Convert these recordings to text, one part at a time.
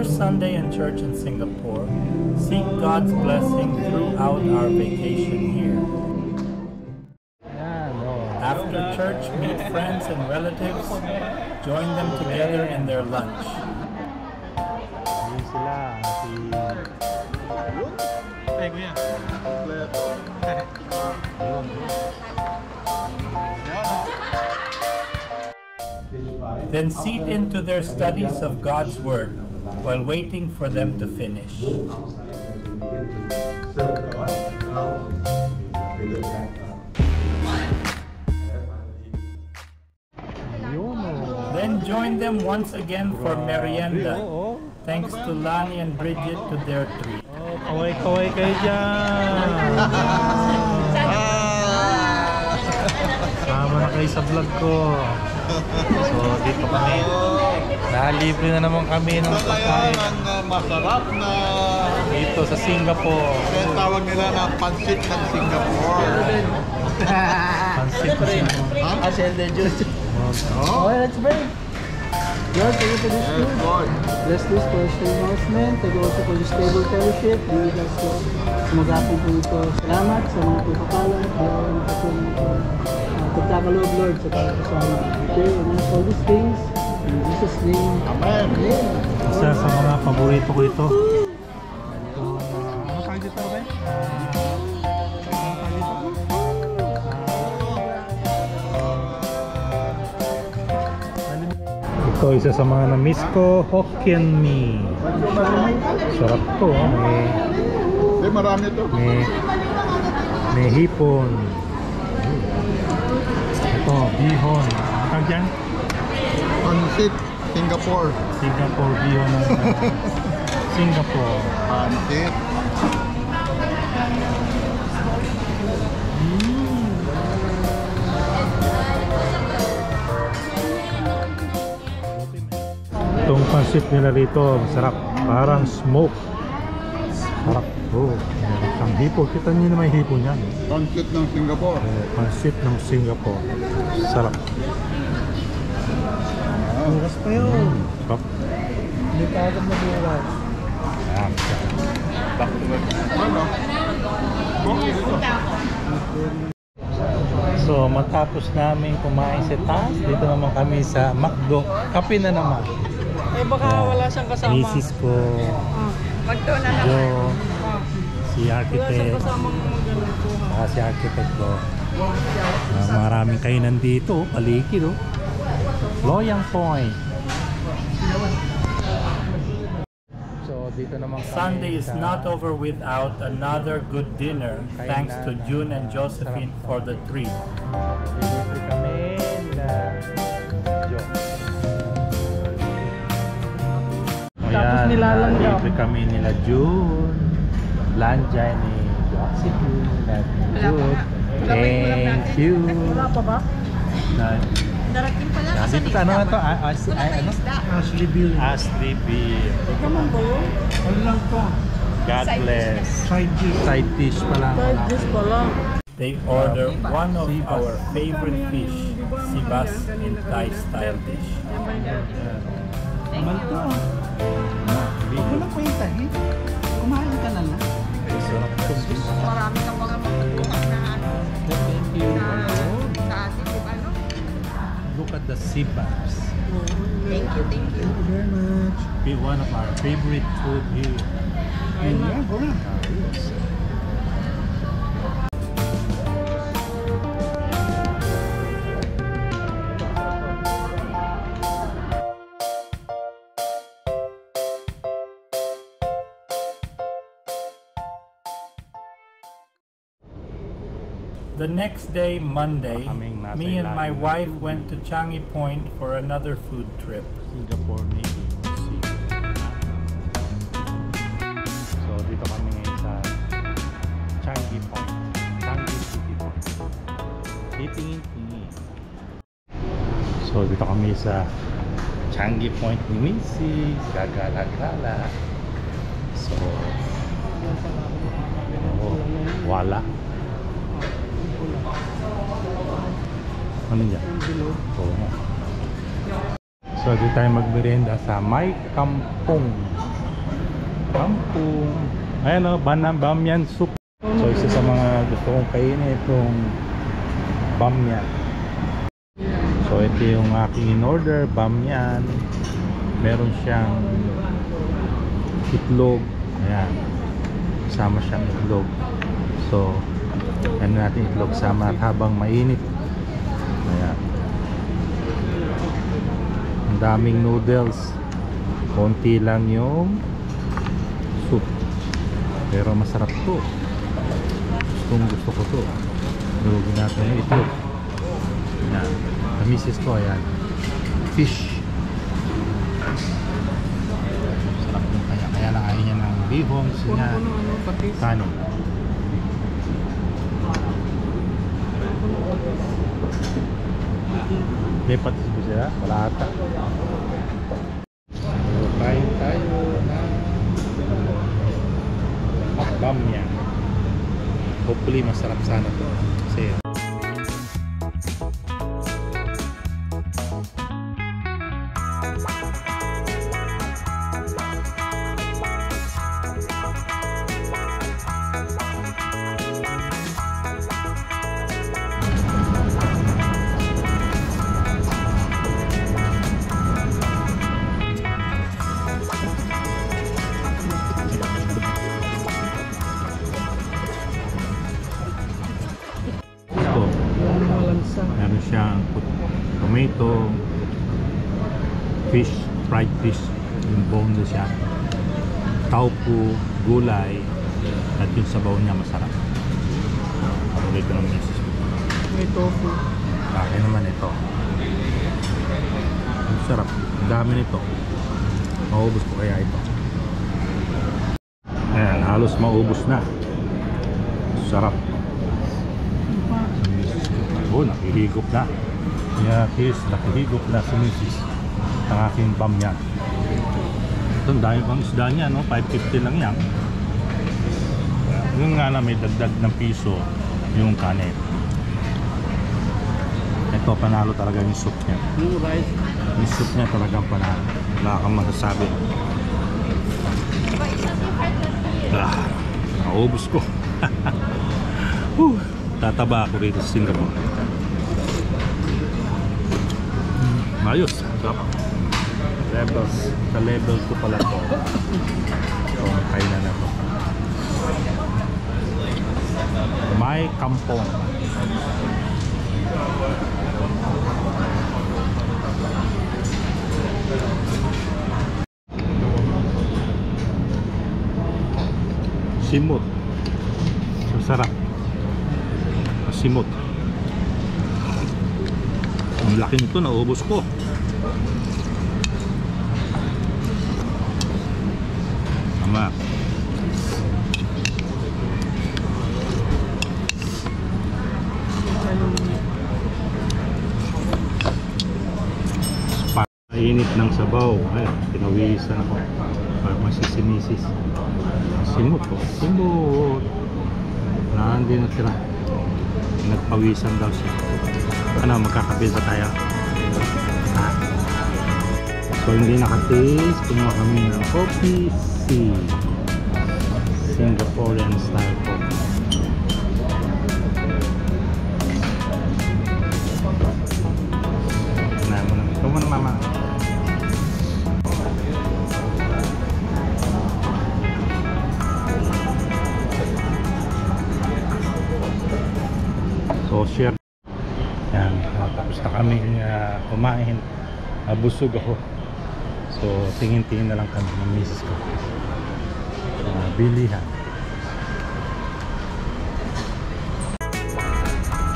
first Sunday in church in Singapore, seek God's blessing throughout our vacation here. After church, meet friends and relatives, join them together in their lunch. Then seat into their studies of God's Word while waiting for them to finish. Then join them once again for merienda, thanks to Lani and Bridget to their treat. Kaway-kaway kayo dyan! Sama na kayo sa vlog ko. So dito kami. Nalibre na naman kami ng pagkain. Masarap na dito sa Singapore. kaya tawag nila na pansit ng Singapore. Pansit na Singapore. Asel de juice. Oh, Let's break. Lord, thank you for this food. Lord. Bless this for the announcement. Thank you also for this stable fellowship. Lead us to sumagapin po ito. Salamat sa mga pagpapala. Kaya nakatulong ito. Pagkakaloob, Lord, sa pagkakasama. We pray and ask all these things. In Jesus' name. Amen. Isa sa mga paborito ko ito. Ano tawag dito ba? Ito isa sa mga na-miss ko, Hokkien Mee. Sarap to, Marami to. may hipon. Ito, bihon. Ano dyan? Pansit Singapore. Singapore, bihon ng Singapore. Pansit. Itong pansit nila rito, masarap. Parang smoke. Sarap. Oh, ang hipon. Kita niyo na may hipon yan. Pansit ng Singapore. Pansit ng Singapore. Sarap. Bukas pa yun. Sarap. Hindi pa agad na bukas. So matapos namin kumain sa taas, dito naman kami sa McDo. Kape na naman. Eh baka wala siyang kasama. Misis ko, Magdo na naman. Jo, si Wala siyang architect, kasamang magandang kuha. saka si architect ko. Maraming kainan dito, paligid oh. Loyang Point. So dito naman kami Sunday is sa- not over without another good dinner, thanks to June and Josephine for the treat. Delivery kami na Jo. Tapos nilalang daw. Delivery kami nila June. Lanja ni Josephine. June. Thank you. Wala pa ba? Darating pala sa Dito ano ito? Ano? Ashley Bill. Ashley Beer. Ikaw man ba yun? Ano lang to? God bless. Side dish. Side dish pa lang. Side dish pa lang. They order one of our favorite fish, sibas in Thai style dish. Naman to. Wala pa yung tahi. Kumain ka na lang. Sarap ito. Marami kang mga magpagkuhan na ano. Thank you. Sa atin, di ba, no? Look at the sibas. Thank you, thank you. Thank you very much. Be one of our favorite food here. Yeah, go na. The next day, Monday, me and my wife went to Changi Point for another food trip. Singapore Navy Sea. So dito kami ngayon sa Changi Point. Changi City Point. Tingin-tingin. So dito kami sa Changi Point ni Missy. Gagala-gala. So wala. Ano yan? Oo nga. So, di tayo magmerienda sa May Kampong. Kampung. Ayan o, bamyan soup. So isa sa mga gusto kong kainin itong bamyan. So ito yung aking in-order, bamyan. Meron siyang itlog. Ayan. Sama siyang itlog. So ano natin itlog sama at habang mainit. Ayan. Ang daming noodles. Konti lang yung soup. Pero masarap to. Gusto ko to. Lugin natin yung itlog. Ayan. Kamisis ko, ayan. Fish. Sarap yung kaya. Kaya lang ayaw niya ng bihon. Gusto niya kanin. May patis ba sila? Wala ata. So, kain tayo ng bamyan. Hopefully masarap sana to. Kasi meron siyang tomato, fish, fried fish, yung boneless siya, taupo, gulay, at yung sabaw niya masarap. Paborito ng misis ko. May tofu. Bakit naman ito? Ang sarap. Ang dami nito. Maubos ko kaya ito. Ayan, halos maubos na. Sarap. Oh, nakihigop na. Kaya nakihigop na si misis ang aking bamyan. Ito, ang dami pang isda niya, no? 550 lang yan. Yung nga na may dagdag ng piso yung kanin. Ito, panalo talaga yung soup niya. Yung rice. Yung soup niya talagang panalo. Wala kang masasabi. Naubos ko. Tataba ako rito sa Singapore. Ayos. Levels. Sa level ko pala to. So, kainan na to. May kampong. Simot. Masarap. Simot. Ang laki nito, naubos ko. Tama. Init ng sabaw. Ay, pinawisan ako. Parang masisimisis. Simot ko. Simot. Hindi na tira. Nagpawisan daw siya. Ano, magkakabisa tayo. So hindi nakatis, kumuha kami ng coffee C, Singaporean style coffee. Tignan mo naman. Ito mo na mama. So share. Yan, tapos na kami kumain. Busog ako. So tingin-tingin na lang kami ng misis ko. Bilihan.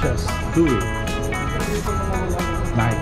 Just do it. Night.